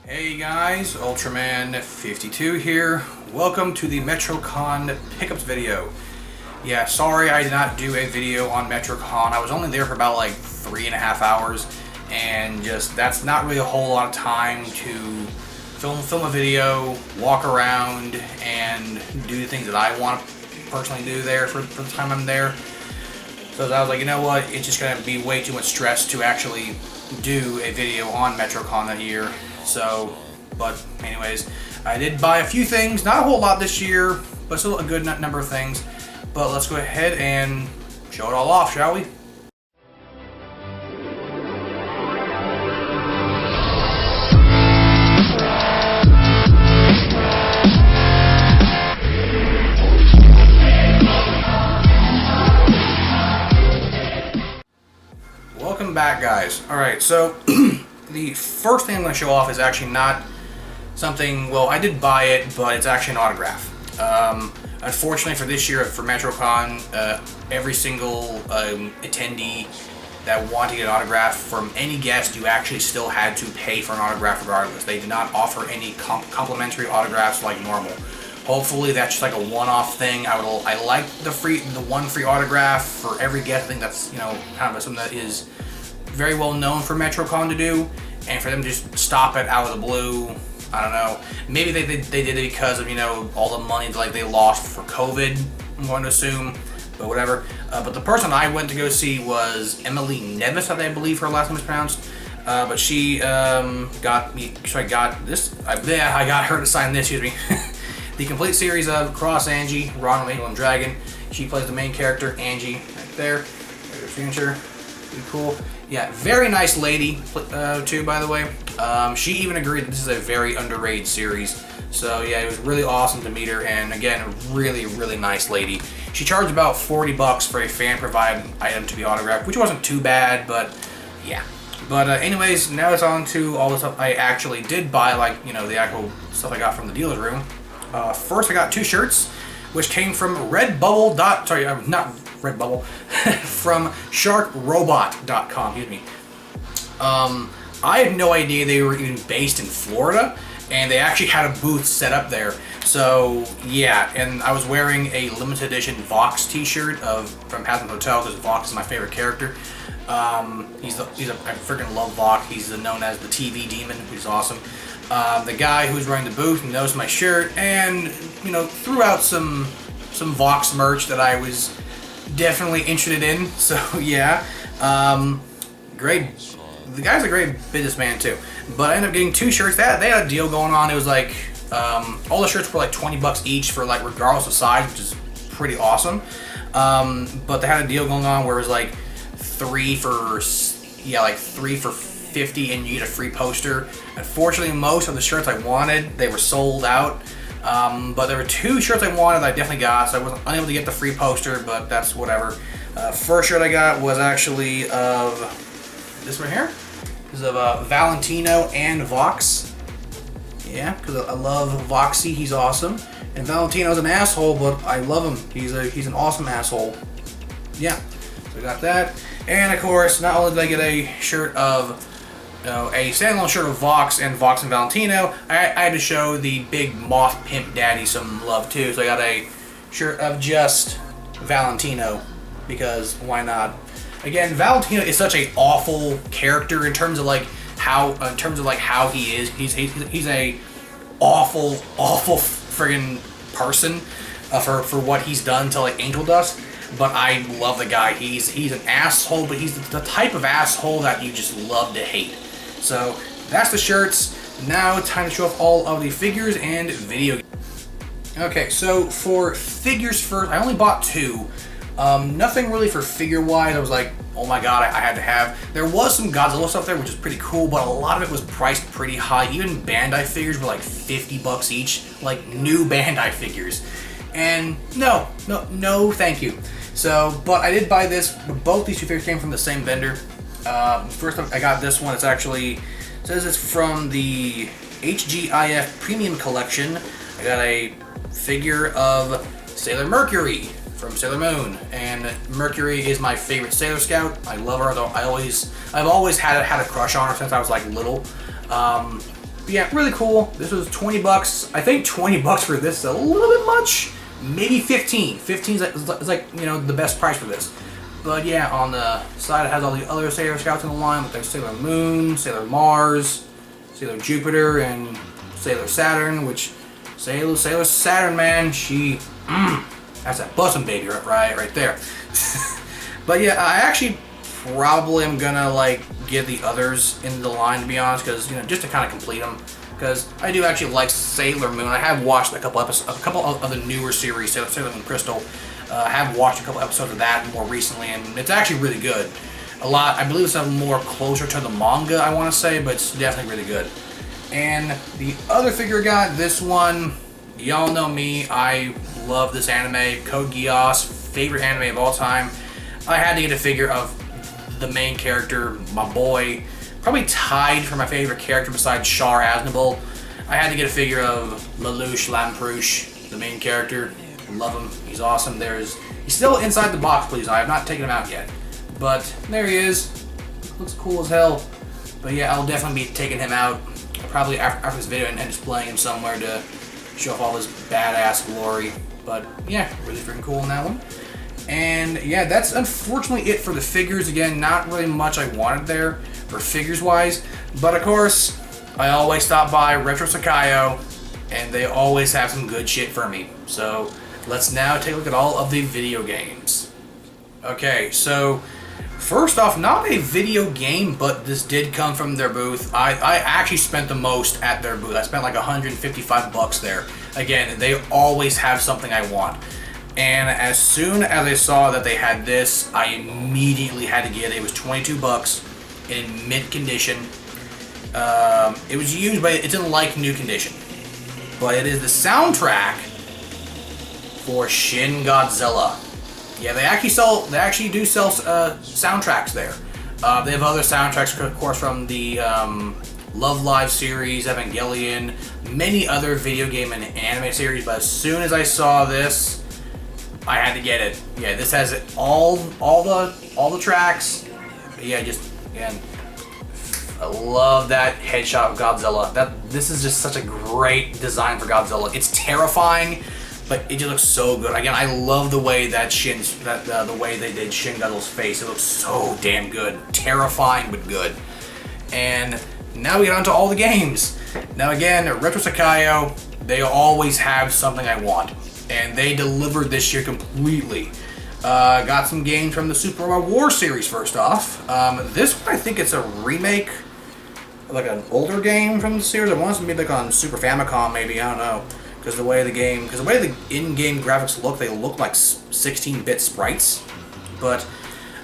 Hey guys, Ultraman52 here. Welcome to the Metrocon pickups video. Yeah, sorry I did not do a video on Metrocon. I was only there for about like 3.5 hours, and just that's not really a whole lot of time to film a video, walk around, and do the things that I want to personally do there for the time I'm there. So I was like, you know what, it's just gonna be way too much stress to actually do a video on Metrocon that year. So, but anyways, I did buy a few things, not a whole lot this year, but still a good number of things. But let's go ahead and show it all off, shall we? Welcome back, guys. Alright, so the first thing I'm going to show off is actually not something, well, I did buy it, but it's actually an autograph. Unfortunately for this year, for Metrocon, every single attendee that wanted to get an autograph from any guest, you actually still had to pay for an autograph regardless. They did not offer any complimentary autographs like normal. Hopefully that's just like a one-off thing. I like the one free autograph for every guest. I think that's, you know, kind of something that is very well known for Metrocon to do, and for them to just stop it out of the blue, I don't know. Maybe they did it because of, you know, all the money like they lost for COVID, I'm going to assume, but whatever. But the person I went to go see was Emily Nevis, I believe her last name is pronounced. But she got me, so I got this, I got her to sign this, excuse me. The complete series of Cross Angie, Ronald Angel and Dragon. She plays the main character, Angie, right there. There's her signature. Pretty cool. Yeah, very nice lady, too, by the way. She even agreed that this is a very underrated series. So yeah, it was really awesome to meet her, and again, a really, really nice lady. She charged about $40 for a fan-provided item to be autographed, which wasn't too bad, but yeah. But anyways, now it's on to all the stuff I actually did buy, like, you know, the actual stuff I got from the dealer's room. First, I got 2 shirts, which came from Redbubble. Not Redbubble, from SharkRobot.com. Excuse me. I had no idea they were even based in Florida, and they actually had a booth set up there. So yeah, and I was wearing a limited edition Vox T-shirt from Hazbin Hotel because Vox is my favorite character. I freaking love Vox. He's known as the TV demon, which is awesome. The guy who's running the booth knows my shirt, and, you know, threw out some Vox merch that I was definitely interested in. So yeah, great. The guy's a great businessman too. But I ended up getting 2 shirts. They had a deal going on. It was like all the shirts were like $20 each for, like, regardless of size, which is pretty awesome. But they had a deal going on where it was like 3 for 50 and you get a free poster. Unfortunately, most of the shirts I wanted, they were sold out. But there were 2 shirts I wanted that I definitely got, so I wasn't unable to get the free poster, but that's whatever. First shirt I got was actually of this right here. This is of Valentino and Vox. Yeah, because I love Voxy, he's awesome. And Valentino's an asshole, but I love him. He's an awesome asshole. Yeah, so I got that. And of course, not only did I get a shirt of, a standalone shirt of Vox and Valentino, I had to show the big Moth Pimp Daddy some love too. So I got a shirt of just Valentino, because why not? Again, Valentino is such an awful character in terms of how he is. He's a awful friggin' person for what he's done to like Angel Dust. But I love the guy. He's an asshole, but he's the type of asshole that you just love to hate. So that's the shirts. Now it's time to show off all of the figures and video games. Okay, so for figures first, I only bought 2. Nothing really for figure-wise. I was like, oh my god, I had to have. There was some Godzilla stuff there, which is pretty cool, but a lot of it was priced pretty high. Even Bandai figures were like $50 each, like new Bandai figures. And no, thank you. So, but I did buy this. Both these 2 figures came from the same vendor. First I got this one. It's actually, it says it's from the HGIF Premium Collection. I got a figure of Sailor Mercury from Sailor Moon, and Mercury is my favorite Sailor Scout. I love her, though I've always had a crush on her since I was like little. But yeah, really cool. This was 20 bucks. I think 20 bucks for this is a little bit much. Maybe 15. 15 is like, you know, the best price for this. But yeah, on the side it has all the other Sailor Scouts in the line, with like Sailor Moon, Sailor Mars, Sailor Jupiter, and Sailor Saturn, which Sailor Saturn, man, she, that's that bussin' baby right there. But yeah, I actually probably am gonna like get the others in the line, to be honest, because, you know, just to kind of complete them. Because I do actually like Sailor Moon. I have watched a couple of the newer series, Sailor Moon Crystal. I have watched a couple episodes of that more recently, and it's actually really good. I believe it's more closer to the manga, I want to say, but it's definitely really good. And the other figure I got, this one, y'all know me, I love this anime, Code Geass, favorite anime of all time. I had to get a figure of the main character, my boy, probably tied for my favorite character besides Char Aznable. I had to get a figure of Lelouch Lamperouche, the main character. Love him, he's awesome. He's still inside the box, please. I have not taken him out yet. But there he is. Looks cool as hell. But yeah, I'll definitely be taking him out probably after this video and displaying him somewhere to show off all his badass glory. But yeah, really freaking cool in that one. And yeah, that's unfortunately it for the figures. Again, not really much I wanted there for figures wise. But of course, I always stop by Retro Sakayo, and they always have some good shit for me. So let's now take a look at all of the video games. Okay, so first off, not a video game, but this did come from their booth. I actually spent the most at their booth. I spent like 155 bucks there. Again, they always have something I want. And as soon as I saw that they had this, I immediately had to get it. It was 22 bucks in mint condition. It was used, but it's in like new condition. But it is the soundtrack for Shin Godzilla. Yeah, they actually do sell soundtracks there. They have other soundtracks, of course, from the Love Live series, Evangelion, many other video game and anime series. But as soon as I saw this, I had to get it. Yeah, this has all the tracks. But yeah, again, I love that headshot of Godzilla. This is just such a great design for Godzilla. It's terrifying, but it just looks so good. Again, I love the way that the way they did Shin Godzilla's face. It looks so damn good. Terrifying, but good. And now we get on to all the games. Now again, Retro Sakayo, they always have something I want, and they delivered this year completely. Got some games from the Super Robot Wars series first off. This one, I think it's a remake, like an older game from the series. I want it to be like on Super Famicom, maybe, I don't know. Because the way the in-game graphics look, they look like 16-bit sprites. But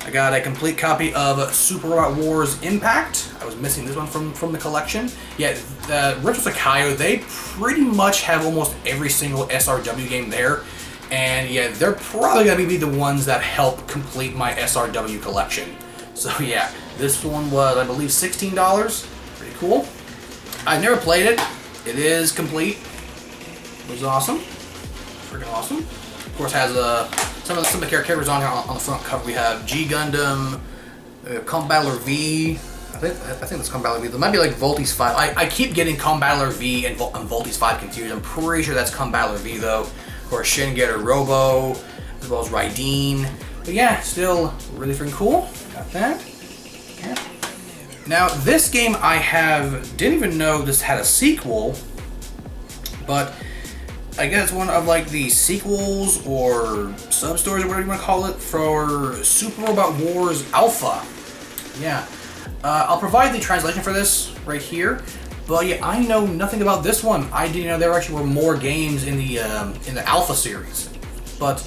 I got a complete copy of Super Robot Wars Impact. I was missing this one from the collection. Yeah, Retro Sakayo, they pretty much have almost every single SRW game there. And yeah, they're probably going to be the ones that help complete my SRW collection. So yeah, this one was, I believe, $16. Pretty cool. I've never played it. It is complete. It was awesome. Freaking awesome. Of course, has some of the characters on here on the front cover. We have G Gundam, Combattler V. I think that's Combattler V. There might be like Voltes 5. I keep getting Combattler V and Voltes 5 confused. I'm pretty sure that's Combattler V though. Of course, Shin Getter Robo, as well as Raideen. But yeah, still really freaking cool. Got that. Yeah. Now, this game didn't even know this had a sequel, but I guess it's one of like the sequels or sub-stories or whatever you want to call it for Super Robot Wars Alpha. Yeah. I'll provide the translation for this right here. But yeah, I know nothing about this one. I didn't know there actually were more games in the Alpha series. But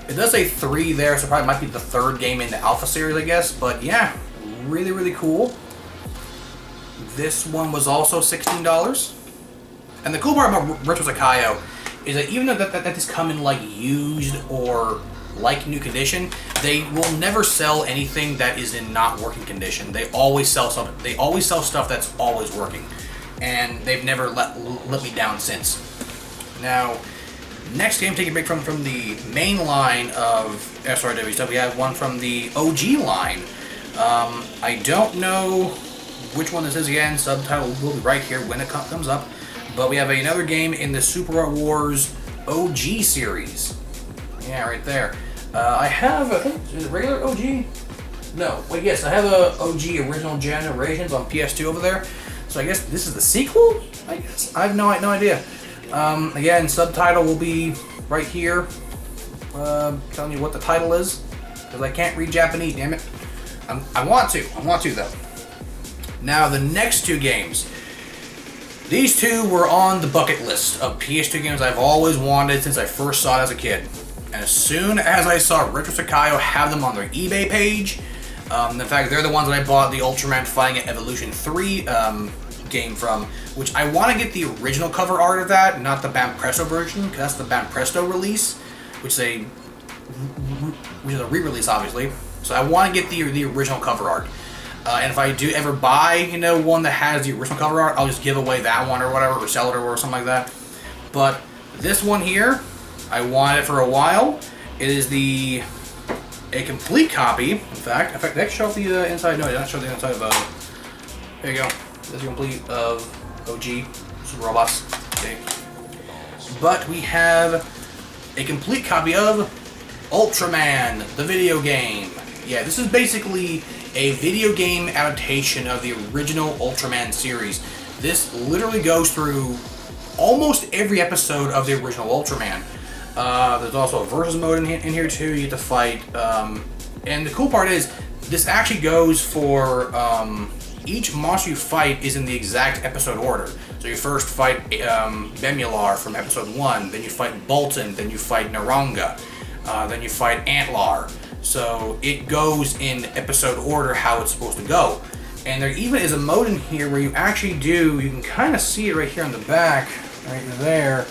it does say 3 there, so probably might be the 3rd game in the Alpha series, I guess. But yeah, really, really cool. This one was also $16. And the cool part about Retro Sakayo is that even though that this come in like used or like new condition, they will never sell anything that is in not working condition. They always sell something. They always sell stuff that's always working, and they've never let me down since. Now, next game taking a break from the main line of SRW stuff. We have one from the OG line. I don't know which one this is again. Subtitle will be right here when it comes up. But we have another game in the Super Wars OG series. Yeah, right there. I have, I think, is it regular OG? No, wait, yes, I have a OG Original Generations on PS2 over there. So I guess this is the sequel? I guess. I have no idea. Again, subtitle will be right here. Telling you what the title is. Because I can't read Japanese, damn it. I want to though. Now, the next two games. These two were on the bucket list of PS2 games I've always wanted since I first saw it as a kid. And as soon as I saw Retro Sakayo have them on their eBay page, in fact, they're the ones that I bought the Ultraman Fighting Evolution 3 game from, which I want to get the original cover art of that, not the Banpresto version, because that's the Banpresto release, which is a re-release, obviously. So I want to get the original cover art. And if I do ever buy, one that has the original cover art, I'll just give away that one or whatever, or sell it or something like that. But this one here, I wanted it for a while. It is a complete copy. In fact, did I show off the inside? No, I did not show the inside of. There you go. This is complete of OG Super Robots. Okay. But we have a complete copy of Ultraman, the video game. Yeah, this is basically a video game adaptation of the original Ultraman series. This literally goes through almost every episode of the original Ultraman. There's also a versus mode in here too. You get to fight. And the cool part is, this actually goes for each monster you fight is in the exact episode order. So you first fight Bemular from episode 1, then you fight Bolton, then you fight Naranga, then you fight Antlar. So it goes in episode order how it's supposed to go. And there even is a mode in here where you actually you can kind of see it right here on the back, right there.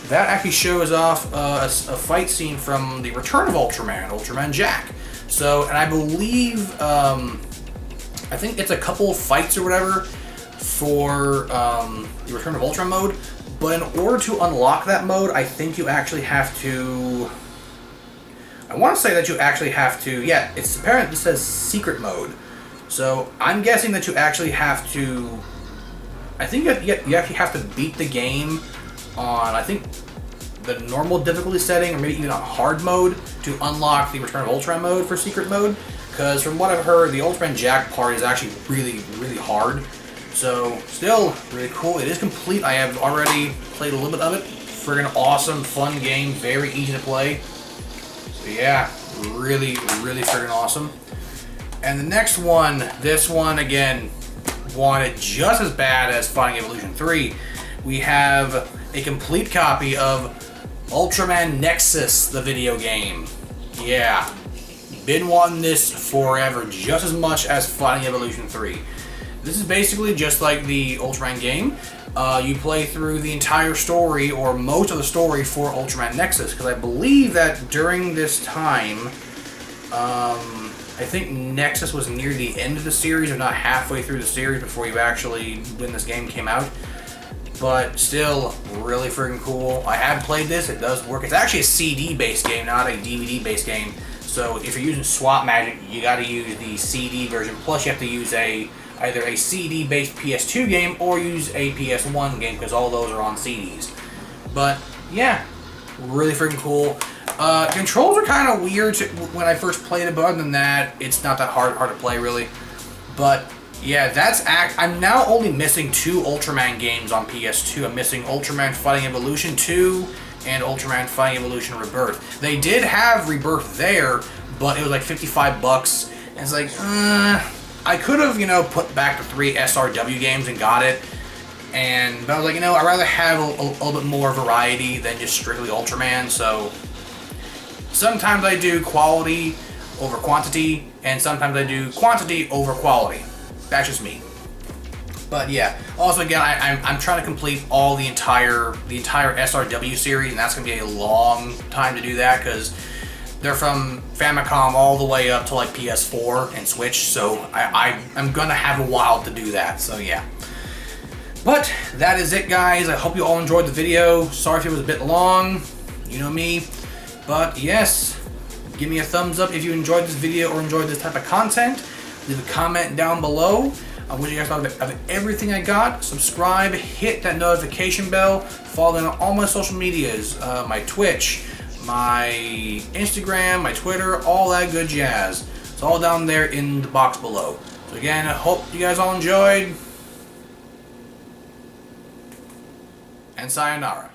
That actually shows off a fight scene from the Return of Ultraman, Ultraman Jack. So, and I believe, I think it's a couple of fights or whatever for the Return of Ultraman mode. But in order to unlock that mode, I think you actually have to... I want to say that you actually have to... Yeah, it's apparent it says secret mode. So, I'm guessing that you actually have to... I think you actually have to beat the game on, I think, the normal difficulty setting, or maybe even on hard mode, to unlock the Return of Ultraman mode for secret mode. Because from what I've heard, the Ultraman Jack part is actually really, really hard. So, still really cool. It is complete. I have already played a little bit of it. Friggin' awesome, fun game, very easy to play. So yeah, really, really friggin' awesome. And the next one, this one, again, wanted just as bad as Fighting Evolution 3. We have a complete copy of Ultraman Nexus, the video game. Yeah, been wanting this forever, just as much as Fighting Evolution 3. This is basically just like the Ultraman game. You play through the entire story, or most of the story, for Ultraman Nexus, because I believe that during this time, I think Nexus was near the end of the series, or not halfway through the series before you actually, when this game came out. But still, really freaking cool. I have played this, it does work. It's actually a CD-based game, not a DVD-based game. So if you're using Swap Magic, you gotta use the CD version, plus you have to use either a CD-based PS2 game or use a PS1 game, because all those are on CDs. But yeah, really freaking cool. Controls are kind of weird when I first played it, but other than that, it's not that hard to play really. But yeah, I'm now only missing 2 Ultraman games on PS2. I'm missing Ultraman Fighting Evolution 2 and Ultraman Fighting Evolution Rebirth. They did have Rebirth there, but it was like $55. And it's like, I could have, put back the 3 SRW games and got it. But I was like, I'd rather have a little bit more variety than just strictly Ultraman. So sometimes I do quality over quantity, and sometimes I do quantity over quality. That's just me. But yeah, also again, I'm trying to complete all the entire SRW series, and that's gonna be a long time to do that, because they're from Famicom all the way up to like PS4 and Switch, so I'm gonna have a while to do that, so yeah. But that is it, guys. I hope you all enjoyed the video. Sorry if it was a bit long, you know me. But yes, give me a thumbs up if you enjoyed this video or enjoyed this type of content. Leave a comment down below. What you guys thought of everything I got. Subscribe, hit that notification bell, follow me on all my social medias, my Twitch, my Instagram, my Twitter, all that good jazz. It's all down there in the box below. So again, I hope you guys all enjoyed, and sayonara.